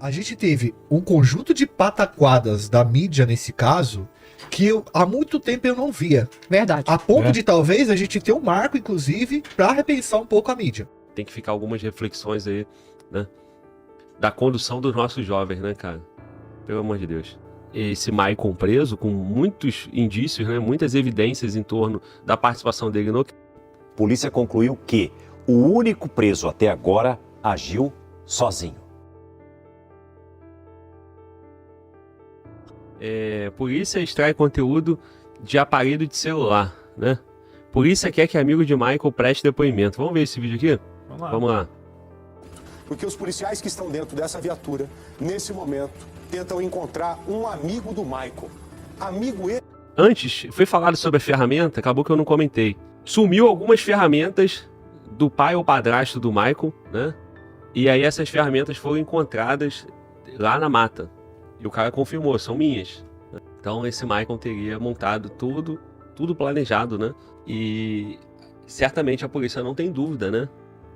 A gente teve um conjunto de pataquadas da mídia nesse caso que há muito tempo eu não via. Verdade. A ponto de talvez a gente ter um marco, inclusive, para repensar um pouco a mídia. Tem que ficar algumas reflexões aí, né? Da condução dos nossos jovens, né, cara? Pelo amor de Deus. Esse Maicon preso, com muitos indícios, né? Muitas evidências em torno da participação dele no... A polícia concluiu que o único preso até agora agiu sozinho. Polícia extrai conteúdo de aparelho de celular, né? Polícia quer que amigo de Michael preste depoimento. Vamos ver esse vídeo aqui? Vamos lá. Porque os policiais que estão dentro dessa viatura, nesse momento, tentam encontrar um amigo do Michael. Amigo ele... Antes, foi falado sobre a ferramenta, acabou que eu não comentei. Sumiu algumas ferramentas do pai ou padrasto do Michael, né? E aí essas ferramentas foram encontradas lá na mata. E o cara confirmou, são minhas. Então esse Michael teria montado tudo planejado, né? E certamente a polícia não tem dúvida, né?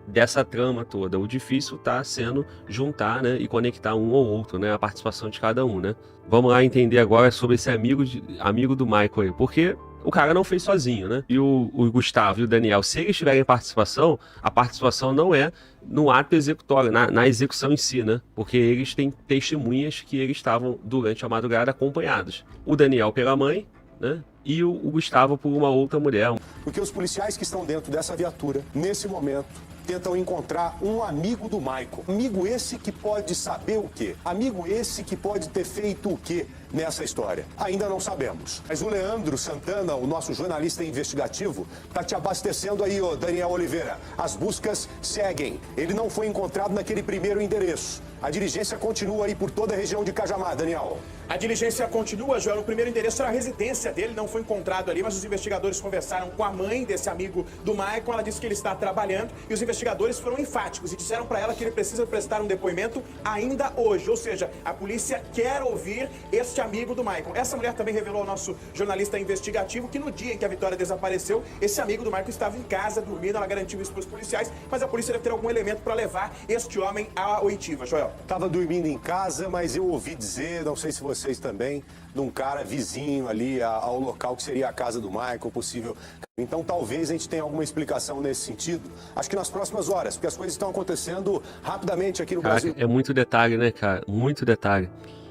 Dessa trama toda. O difícil tá sendo juntar, né? E conectar um ou outro, né? A participação de cada um, né? Vamos lá entender agora sobre esse amigo do Michael aí. Porque o cara não fez sozinho, né? E o Gustavo e o Daniel, se eles tiverem participação, a participação não é no ato executório, na execução em si, né? Porque eles têm testemunhas que eles estavam, durante a madrugada, acompanhados. O Daniel pela mãe, né? E o Gustavo por uma outra mulher. Porque os policiais que estão dentro dessa viatura, nesse momento, tentam encontrar um amigo do Michael. Amigo esse que pode saber o quê? Amigo esse que pode ter feito o quê nessa história? Ainda não sabemos. Mas o Leandro Santana, o nosso jornalista investigativo, está te abastecendo aí, ô Daniel Oliveira. As buscas seguem. Ele não foi encontrado naquele primeiro endereço. A diligência continua aí por toda a região de Cajamar, Daniel. A diligência continua, Joel. O primeiro endereço era a residência dele, não foi encontrado ali, mas os investigadores conversaram com a mãe desse amigo do Michael. Ela disse que ele está trabalhando e os investigadores foram enfáticos e disseram para ela que ele precisa prestar um depoimento ainda hoje. Ou seja, a polícia quer ouvir este amigo do Michael. Essa mulher também revelou ao nosso jornalista investigativo que no dia em que a Vitória desapareceu, esse amigo do Michael estava em casa dormindo. Ela garantiu isso para os policiais, mas a polícia deve ter algum elemento para levar este homem à oitiva, Joel. Tava dormindo em casa, mas eu ouvi dizer, não sei se vocês também, de um cara vizinho ali ao local que seria a casa do Michael, possível. Então talvez a gente tenha alguma explicação nesse sentido. Acho que nas próximas horas, porque as coisas estão acontecendo rapidamente aqui no Brasil. É muito detalhe, né, cara? Muito detalhe.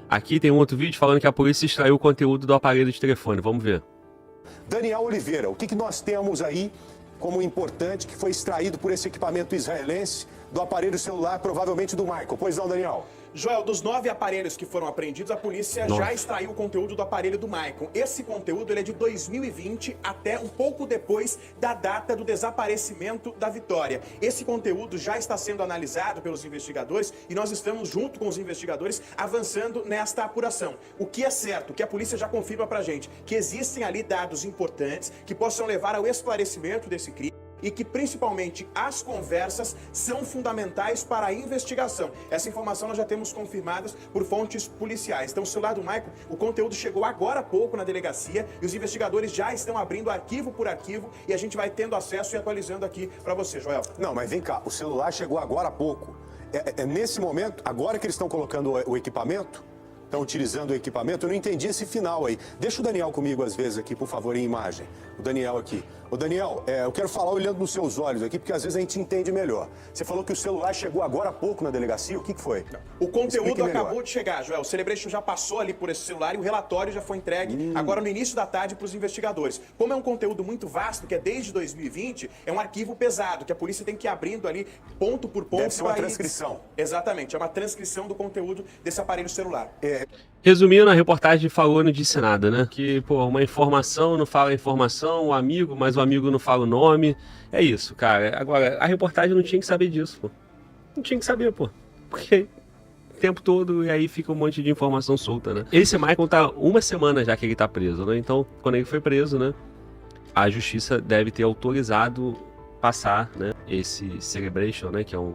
Aqui tem um outro vídeo falando que a polícia extraiu o conteúdo do aparelho de telefone. Vamos ver. Daniel Oliveira, o que nós temos aí como importante que foi extraído por esse equipamento israelense do aparelho celular, provavelmente do Michael? Pois não, Daniel? Joel, dos 9 aparelhos que foram apreendidos, a polícia já extraiu o conteúdo do aparelho do Michael. Esse conteúdo ele é de 2020 até um pouco depois da data do desaparecimento da Vitória. Esse conteúdo já está sendo analisado pelos investigadores e nós estamos, junto com os investigadores, avançando nesta apuração. O que é certo, o que a polícia já confirma pra gente, que existem ali dados importantes que possam levar ao esclarecimento desse crime. E que, principalmente, as conversas são fundamentais para a investigação. Essa informação nós já temos confirmadas por fontes policiais. Então, o celular do Michael, o conteúdo chegou agora há pouco na delegacia e os investigadores já estão abrindo arquivo por arquivo e a gente vai tendo acesso e atualizando aqui para você, Joel. Não, mas vem cá, o celular chegou agora há pouco. Nesse momento, agora que eles estão colocando o equipamento, estão utilizando o equipamento, eu não entendi esse final aí. Deixa o Daniel comigo às vezes aqui, por favor, em imagem. O Daniel aqui. Ô Daniel, eu quero falar olhando nos seus olhos aqui, porque às vezes a gente entende melhor. Você falou que o celular chegou agora há pouco na delegacia, o que foi? O conteúdo acabou de chegar, Joel. O Celebration já passou ali por esse celular e o relatório já foi entregue agora no início da tarde para os investigadores. Como é um conteúdo muito vasto, que é desde 2020, é um arquivo pesado, que a polícia tem que ir abrindo ali ponto por ponto. Deve ser uma transcrição. Exatamente, é uma transcrição do conteúdo desse aparelho celular. Resumindo, a reportagem falou não disse nada, né? Que, pô, uma informação não fala a informação, o amigo, mas o amigo não fala o nome. É isso, cara. Agora, a reportagem não tinha que saber disso, pô. Não tinha que saber, pô. Porque o tempo todo e aí fica um monte de informação solta, né? Esse Michael tá uma semana já que ele tá preso, né? Então, quando ele foi preso, né? A justiça deve ter autorizado passar, né? Esse Celebration, né? Que é um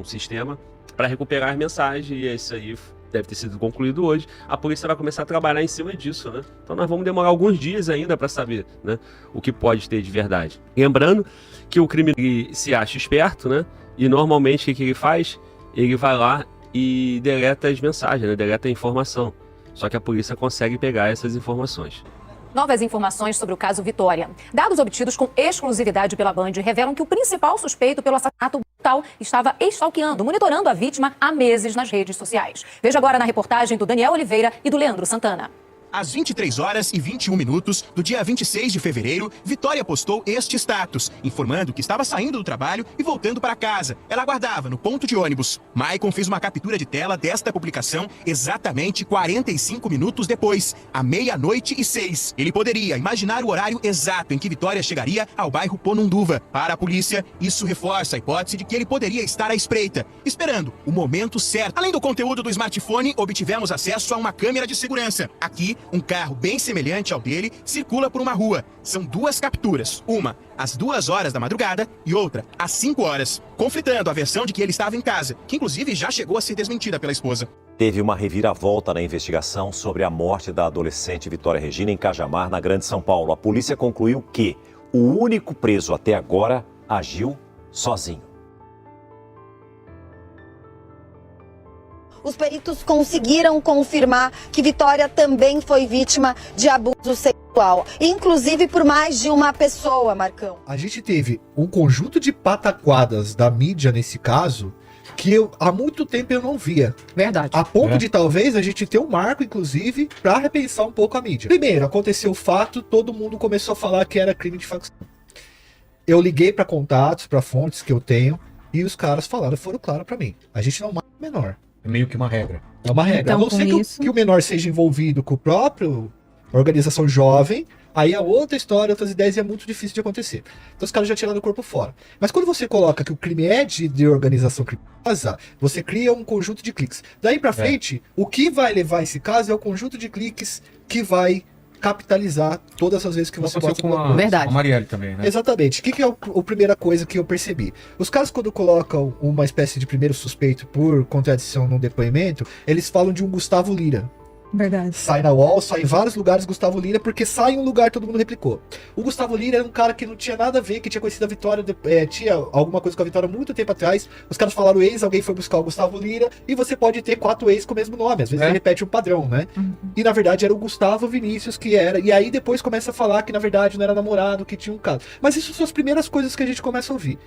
sistema para recuperar as mensagens e isso aí deve ter sido concluído hoje. A polícia vai começar a trabalhar em cima disso, né? Então nós vamos demorar alguns dias ainda para saber, né, o que pode ter de verdade. Lembrando que o crime se acha esperto, né? E normalmente o que ele faz? Ele vai lá e deleta as mensagens, né? Deleta a informação. Só que a polícia consegue pegar essas informações. Novas informações sobre o caso Vitória. Dados obtidos com exclusividade pela Band revelam que o principal suspeito pelo assassinato brutal estava stalkeando, monitorando a vítima há meses nas redes sociais. Veja agora na reportagem do Daniel Oliveira e do Leandro Santana. Às 23 horas e 21 minutos do dia 26 de fevereiro, Vitória postou este status, informando que estava saindo do trabalho e voltando para casa. Ela aguardava no ponto de ônibus. Maicon fez uma captura de tela desta publicação exatamente 45 minutos depois, à 00:06. Ele poderia imaginar o horário exato em que Vitória chegaria ao bairro Ponunduva. Para a polícia, isso reforça a hipótese de que ele poderia estar à espreita, esperando o momento certo. Além do conteúdo do smartphone, obtivemos acesso a uma câmera de segurança. Aqui, um carro bem semelhante ao dele circula por uma rua. São duas capturas, uma às 2 horas da madrugada e outra às 5 horas, conflitando a versão de que ele estava em casa, que inclusive já chegou a ser desmentida pela esposa. Teve uma reviravolta na investigação sobre a morte da adolescente Vitória Regina em Cajamar, na Grande São Paulo. A polícia concluiu que o único preso até agora agiu sozinho. Os peritos conseguiram confirmar que Vitória também foi vítima de abuso sexual, inclusive por mais de uma pessoa, Marcão. A gente teve um conjunto de pataquadas da mídia nesse caso que há muito tempo eu não via. Verdade. A ponto de talvez a gente ter um marco, inclusive, para repensar um pouco a mídia. Primeiro, aconteceu o fato, todo mundo começou a falar que era crime de facção. Eu liguei para contatos, para fontes que eu tenho, e os caras falaram, foram claros para mim. A gente não mata o menor. É meio que uma regra. É uma regra. Então, a não ser que o menor seja envolvido com o próprio organização jovem, aí é outra história, outras ideias, e é muito difícil de acontecer. Então os caras já tiraram o corpo fora. Mas quando você coloca que o crime é de organização criminosa, você cria um conjunto de cliques. Daí pra frente, o que vai levar esse caso é o conjunto de cliques que vai capitalizar todas as vezes que você bota com a Verdade. Marielle também, né? Exatamente. O que é a primeira coisa que eu percebi? Os caras, quando colocam uma espécie de primeiro suspeito por contradição num depoimento, eles falam de um Gustavo Lira. Verdade. Sai na UOL, sai em vários lugares Gustavo Lira, porque sai em um lugar todo mundo replicou. O Gustavo Lira era um cara que não tinha nada a ver, que tinha conhecido a Vitória, tinha alguma coisa com a Vitória muito tempo atrás. Os caras falaram ex, alguém foi buscar o Gustavo Lira, e você pode ter 4 ex com o mesmo nome, às vezes ele repete um padrão, né? E na verdade era o Gustavo Vinícius que era, e aí depois começa a falar que na verdade não era namorado, que tinha um caso. Mas isso são as primeiras coisas que a gente começa a ouvir.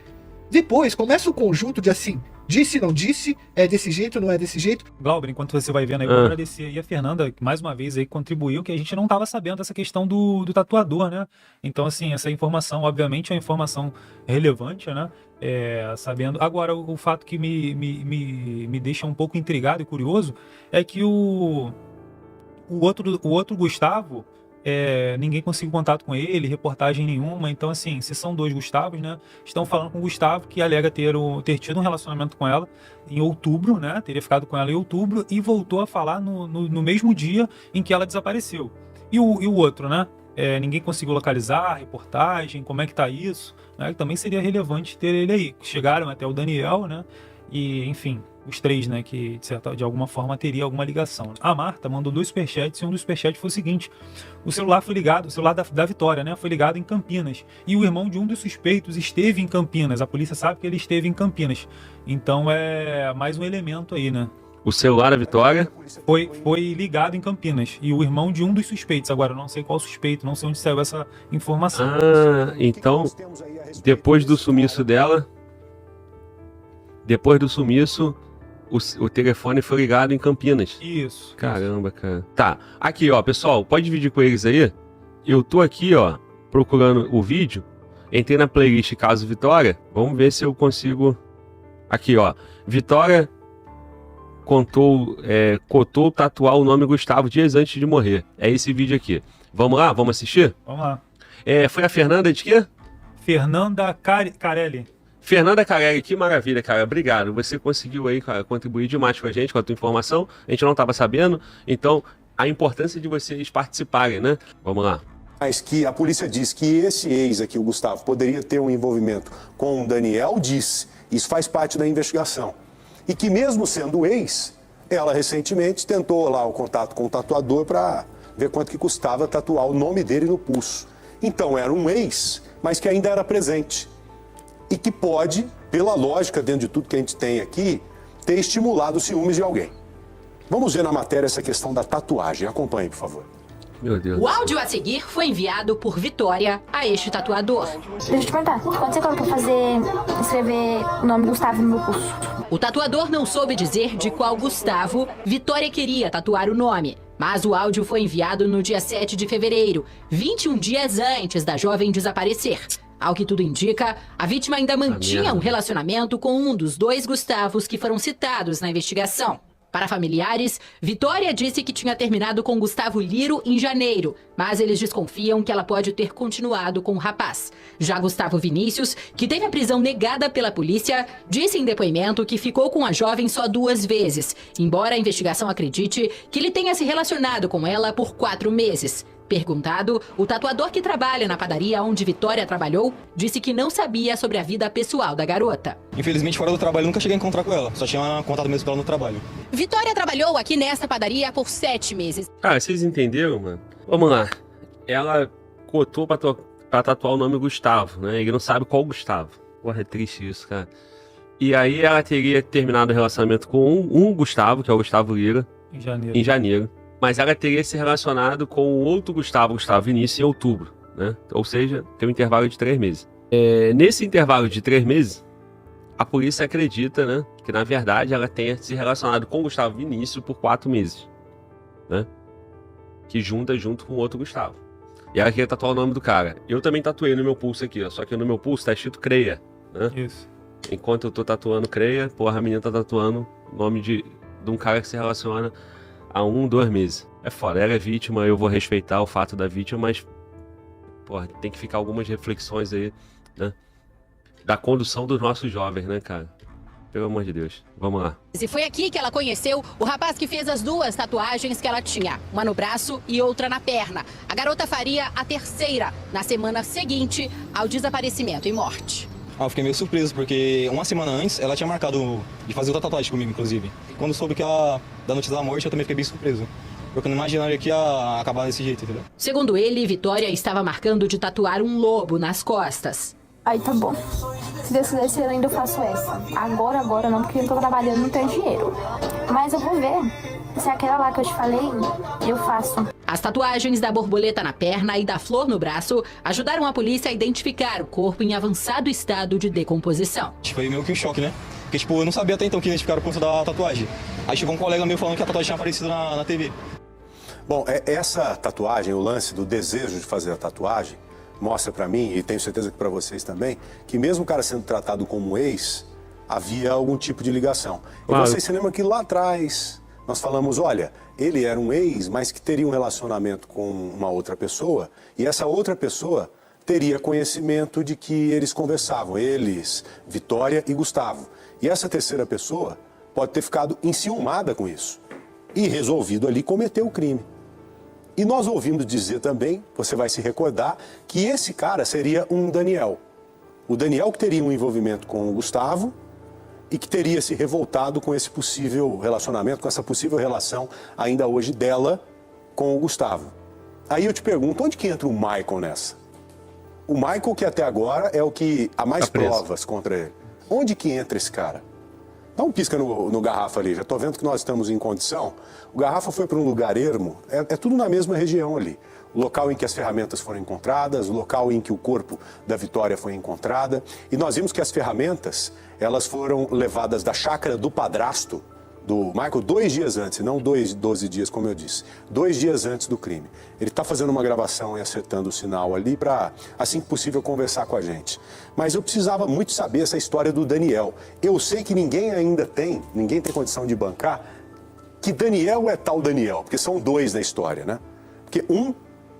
Depois começa o conjunto de assim, disse, não disse, é desse jeito, não é desse jeito. Glauber, enquanto você vai vendo aí, eu vou agradecer aí a Fernanda, que mais uma vez aí contribuiu, que a gente não estava sabendo dessa questão do tatuador, né? Então, assim, essa informação, obviamente, é uma informação relevante, né? Sabendo. Agora, o fato que me deixa um pouco intrigado e curioso é que o outro Gustavo, ninguém conseguiu contato com ele, reportagem nenhuma. Então, assim, se são 2 Gustavos, né? Estão falando com o Gustavo, que alega ter tido um relacionamento com ela em outubro, né? Teria ficado com ela em outubro e voltou a falar no mesmo dia em que ela desapareceu. E o outro, né? Ninguém conseguiu localizar a reportagem, como é que tá isso? Né? Também seria relevante ter ele aí. Chegaram até o Daniel, né? E, enfim, os 3, né, que de alguma forma teria alguma ligação. A Marta mandou 2 superchats, e um dos superchats foi o seguinte: o celular foi ligado, o celular da Vitória, né, foi ligado em Campinas, e o irmão de um dos suspeitos esteve em Campinas. A polícia sabe que ele esteve em Campinas. Então é mais um elemento aí, né? O celular da Vitória foi ligado em Campinas, e o irmão de um dos suspeitos. Agora eu não sei qual suspeito, não sei onde saiu essa informação. Então, depois do sumiço dela, o telefone foi ligado em Campinas. Isso. Caramba, cara. Tá, aqui ó, pessoal, pode dividir com eles aí. Eu tô aqui ó, procurando o vídeo. Entrei na playlist Caso Vitória. Vamos ver se eu consigo. Aqui ó, Vitória cotou tatuar o nome Gustavo dias antes de morrer. É esse vídeo aqui. Vamos lá? Vamos assistir? Vamos lá. Foi a Fernanda de quê? Fernanda Carelli. Fernanda Carelli, que maravilha, cara. Obrigado. Você conseguiu aí, cara, contribuir demais com a gente, com a tua informação. A gente não estava sabendo. Então, a importância de vocês participarem, né? Vamos lá. Mas que a polícia diz que esse ex aqui, o Gustavo, poderia ter um envolvimento com o Daniel, disse. Isso faz parte da investigação. E que mesmo sendo ex, ela recentemente tentou lá o contato com o tatuador para ver quanto que custava tatuar o nome dele no pulso. Então, era um ex, mas que ainda era presente. E que pode, pela lógica, dentro de tudo que a gente tem aqui, ter estimulado os ciúmes de alguém. Vamos ver na matéria essa questão da tatuagem. Acompanhe, por favor. Meu Deus. O áudio a seguir foi enviado por Vitória a este tatuador. Deixa eu te perguntar, quando você colocou escrever o nome Gustavo no meu pulso? O tatuador não soube dizer de qual Gustavo Vitória queria tatuar o nome. Mas o áudio foi enviado no dia 7 de fevereiro, 21 dias antes da jovem desaparecer. Ao que tudo indica, a vítima ainda mantinha um relacionamento com um dos 2 Gustavos que foram citados na investigação. Para familiares, Vitória disse que tinha terminado com Gustavo Liro em janeiro, mas eles desconfiam que ela pode ter continuado com o rapaz. Já Gustavo Vinícius, que teve a prisão negada pela polícia, disse em depoimento que ficou com a jovem só 2 vezes, embora a investigação acredite que ele tenha se relacionado com ela por 4 meses. Perguntado, o tatuador que trabalha na padaria onde Vitória trabalhou disse que não sabia sobre a vida pessoal da garota. Infelizmente, fora do trabalho, nunca cheguei a encontrar com ela. Só tinha contato mesmo com ela no trabalho. Vitória trabalhou aqui nesta padaria por 7 meses. Cara, vocês entenderam, mano? Vamos lá. Ela cotou pra tatuar o nome Gustavo, né? Ele não sabe qual Gustavo. Porra, é triste isso, cara. E aí ela teria terminado o relacionamento com um Gustavo, que é o Gustavo Lira, em janeiro. Mas ela teria se relacionado com o outro Gustavo Vinícius, em outubro, né? Ou seja, tem um intervalo de 3 meses. Nesse intervalo de 3 meses, a polícia acredita, né, que na verdade ela tenha se relacionado com o Gustavo Vinícius por 4 meses, né? Que junto com o outro Gustavo. E ela queria tatuar o nome do cara. Eu também tatuei no meu pulso aqui, ó. Só que no meu pulso tá escrito Creia, né? Isso. Enquanto eu tô tatuando Creia, porra, a menina tá tatuando o nome de um cara que se relaciona há 1, 2 meses. É foda, ela é vítima, eu vou respeitar o fato da vítima, mas, porra, tem que ficar algumas reflexões aí, né? Da condução dos nossos jovens, né, cara? Pelo amor de Deus. Vamos lá. E foi aqui que ela conheceu o rapaz que fez as 2 tatuagens que ela tinha, uma no braço e outra na perna. A garota faria a 3ª na semana seguinte ao desaparecimento e morte. Eu fiquei meio surpreso, porque uma semana antes ela tinha marcado de fazer outra tatuagem comigo, inclusive. Quando soube que da notícia da morte, eu também fiquei bem surpreso. Porque eu não imaginaria que ia acabar desse jeito, entendeu? Segundo ele, Vitória estava marcando de tatuar um lobo nas costas. Aí tá bom. Se Deus quiser, eu ainda faço essa. Agora não, porque eu tô trabalhando, não tenho dinheiro. Mas eu vou ver. Se é aquela lá que eu te falei, eu faço. As tatuagens da borboleta na perna e da flor no braço ajudaram a polícia a identificar o corpo em avançado estado de decomposição. Foi meio que um choque, né? Porque, tipo, eu não sabia até então que identificaram o ponto da tatuagem. Aí chegou um colega meu falando que a tatuagem tinha aparecido na TV. Bom, essa tatuagem, o lance do desejo de fazer a tatuagem, mostra pra mim, e tenho certeza que pra vocês também, que mesmo o cara sendo tratado como ex, havia algum tipo de ligação. Claro. E vocês se lembram que lá atrás nós falamos, olha, ele era um ex, mas que teria um relacionamento com uma outra pessoa, e essa outra pessoa teria conhecimento de que eles conversavam, eles, Vitória e Gustavo. E essa terceira pessoa pode ter ficado enciumada com isso e resolvido ali cometer o crime. E nós ouvimos dizer também, você vai se recordar, que esse cara seria um Daniel. O Daniel que teria um envolvimento com o Gustavo e que teria se revoltado com esse possível relacionamento, com essa possível relação ainda hoje dela com o Gustavo. Aí eu te pergunto, onde que entra o Michael nessa? O Michael que até agora é o que há mais provas contra ele. Onde que entra esse cara? Dá um pisca no Garrafa ali, já estou vendo que nós estamos em condição. O Garrafa foi para um lugar ermo, é tudo na mesma região ali. O local em que as ferramentas foram encontradas, o local em que o corpo da Vitória foi encontrada. E nós vimos que as ferramentas, elas foram levadas da chácara do padrasto do Michael 2 dias antes, não 12 dias, como eu disse. 2 dias antes do crime. Ele está fazendo uma gravação e acertando o sinal ali para, assim que possível, conversar com a gente. Mas eu precisava muito saber essa história do Daniel. Eu sei que ninguém tem condição de bancar que Daniel é tal Daniel, porque são 2 na história, né? Porque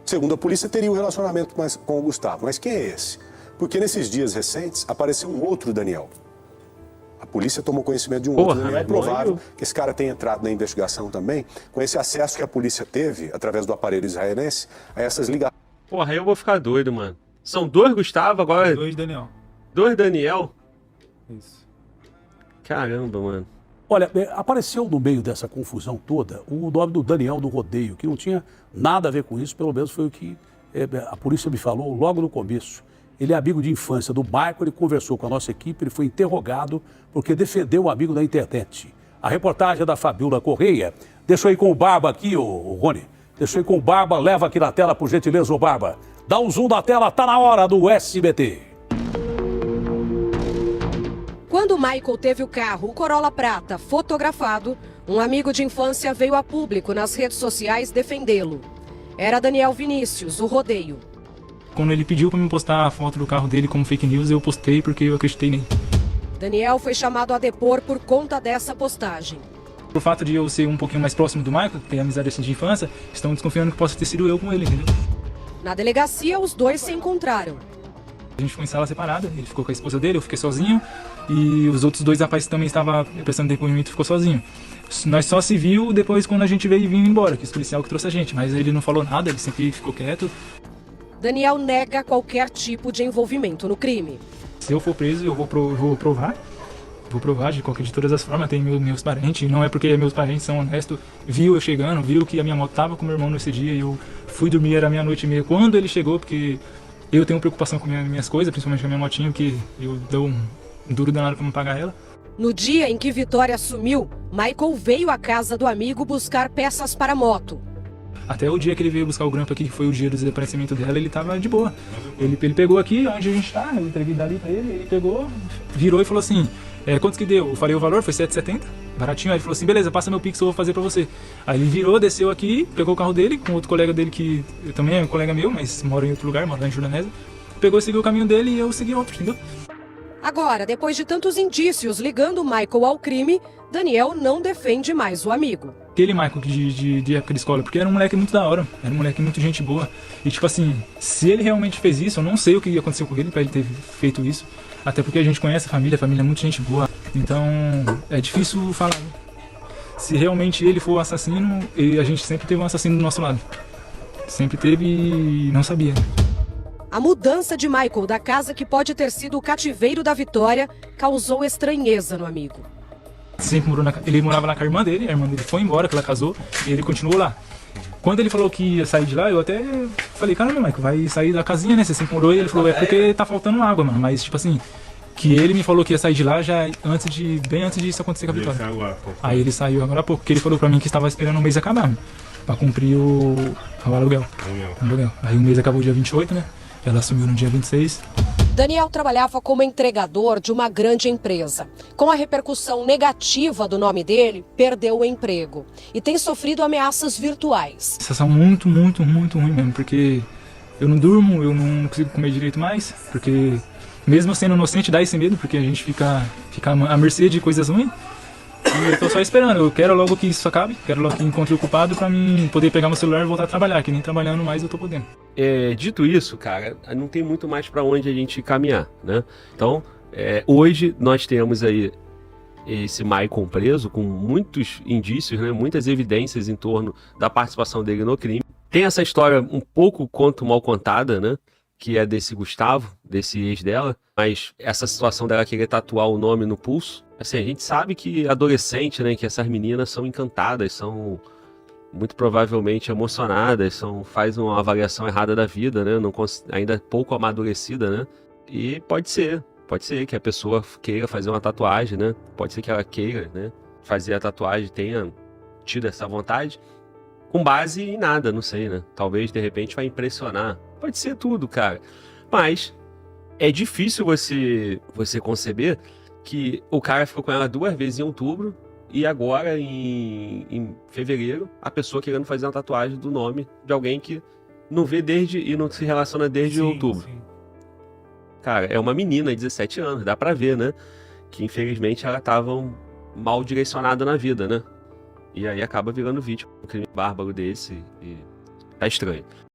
segundo a polícia, teria um relacionamento com o Gustavo. Mas quem é esse? Porque nesses dias recentes apareceu um outro Daniel. A polícia tomou conhecimento de um outro Daniel. É provável que esse cara tenha entrado na investigação também, com esse acesso que a polícia teve, através do aparelho israelense, a essas ligações. Porra, aí eu vou ficar doido, mano. São 2 Gustavo, agora... 2 Daniel. 2 Daniel? Isso. Caramba, mano. Olha, apareceu no meio dessa confusão toda o nome do Daniel do Rodeio, que não tinha nada a ver com isso, pelo menos foi o que a polícia me falou logo no começo. Ele é amigo de infância do Michael, ele conversou com a nossa equipe, ele foi interrogado porque defendeu o amigo da internet. A reportagem é da Fabiola Correia. Deixa eu ir com o Barba aqui, ô Rony. Deixa eu ir com o Barba, leva aqui na tela, por gentileza, ô Barba. Dá um zoom na tela, tá na hora do SBT. Quando Michael teve o carro, o Corolla prata, fotografado, um amigo de infância veio a público nas redes sociais defendê-lo. Era Daniel Vinícius, o rodeio. Quando ele pediu para me postar a foto do carro dele como fake news, eu postei porque eu acreditei nele. Daniel foi chamado a depor por conta dessa postagem. Por fato de eu ser um pouquinho mais próximo do Michael, ter amizade assim de infância, estão desconfiando que possa ter sido eu com ele, entendeu? Na delegacia, os dois se encontraram. A gente ficou em sala separada, ele ficou com a esposa dele, eu fiquei sozinho, e os outros dois rapazes também estavam prestando depoimento e ficou sozinho. Nós só se viu depois quando a gente veio e vinha embora, que esse policial que trouxe a gente, mas ele não falou nada, ele sempre ficou quieto. Daniel nega qualquer tipo de envolvimento no crime. Se eu for preso, eu vou provar. Vou provar de todas as formas, tem meus parentes, não é porque meus parentes são honestos, viu eu chegando, viu que a minha moto tava com meu irmão nesse dia, e eu fui dormir, era 00:30 quando ele chegou, porque eu tenho preocupação com minhas coisas, principalmente com a minha motinha, que eu dou um duro danado pra não pagar ela. No dia em que Vitória sumiu, Michael veio à casa do amigo buscar peças para a moto. Até o dia que ele veio buscar o grampo aqui, que foi o dia do desaparecimento dela, ele tava de boa. Ele pegou aqui, onde a gente tá, eu entreguei dali pra ele pegou, virou e falou assim, quantos que deu? Eu falei o valor, foi R$7,70, baratinho. Aí ele falou assim, beleza, passa meu Pix, eu vou fazer pra você. Aí ele virou, desceu aqui, pegou o carro dele, com outro colega dele que também é um colega meu, mas mora em outro lugar, mora lá em Jordanésia. Pegou e seguiu o caminho dele e eu segui outro, entendeu? Agora, depois de tantos indícios ligando Michael ao crime, Daniel não defende mais o amigo. Aquele Michael de época de escola, porque era um moleque muito da hora, era um moleque muito gente boa. E tipo assim, se ele realmente fez isso, eu não sei o que aconteceu com ele pra ele ter feito isso. Até porque a gente conhece a família é muito gente boa. Então, é difícil falar. Se realmente ele for o assassino, a gente sempre teve um assassino do nosso lado. Sempre teve e não sabia. A mudança de Michael da casa que pode ter sido o cativeiro da Vitória causou estranheza no amigo. Ele morava lá com a irmã dele foi embora, que ela casou, e ele continuou lá. Quando ele falou que ia sair de lá, eu até falei, caramba, Michael, vai sair da casinha, né? Você se morou, e ele falou, é porque tá faltando água, mano. Mas, tipo assim, que ele me falou que ia sair de lá já bem antes disso acontecer com a Vitória. Aí ele saiu agora há pouco, porque ele falou pra mim que estava esperando o mês acabar, mano, pra cumprir o aluguel. Aí o mês acabou dia 28, né? Ela assumiu no dia 26. Daniel trabalhava como entregador de uma grande empresa. Com a repercussão negativa do nome dele, perdeu o emprego e tem sofrido ameaças virtuais. Sensação muito, muito, muito ruim mesmo, porque eu não durmo, eu não consigo comer direito mais, porque mesmo sendo inocente dá esse medo, porque a gente fica à mercê de coisas ruins. E eu tô só esperando, eu quero logo que isso acabe, quero logo que encontre o culpado pra mim poder pegar meu celular e voltar a trabalhar, que nem trabalhando mais eu tô podendo. Dito isso, cara, não tem muito mais pra onde a gente caminhar, né? Então, hoje nós temos aí esse Michael preso com muitos indícios, né? Muitas evidências em torno da participação dele no crime. Tem essa história um pouco quanto mal contada, né? Que é desse Gustavo, desse ex dela, mas essa situação dela querer tatuar o nome no pulso, assim, a gente sabe que adolescente, né, que essas meninas são encantadas, são muito provavelmente emocionadas, faz uma avaliação errada da vida, né, ainda pouco amadurecida, né, e pode ser que a pessoa queira fazer uma tatuagem, né, pode ser que ela queira, né, fazer a tatuagem, tenha tido essa vontade, com base em nada, não sei, né, talvez de repente vai impressionar. Pode ser tudo, cara. Mas é difícil você conceber que o cara ficou com ela 2 vezes em outubro e agora em fevereiro a pessoa querendo fazer uma tatuagem do nome de alguém que não vê e não se relaciona desde outubro. Sim. Cara, é uma menina de 17 anos, dá pra ver, né? Que infelizmente ela tava mal direcionada na vida, né? E aí acaba virando vítima de um crime bárbaro desse e tá estranho.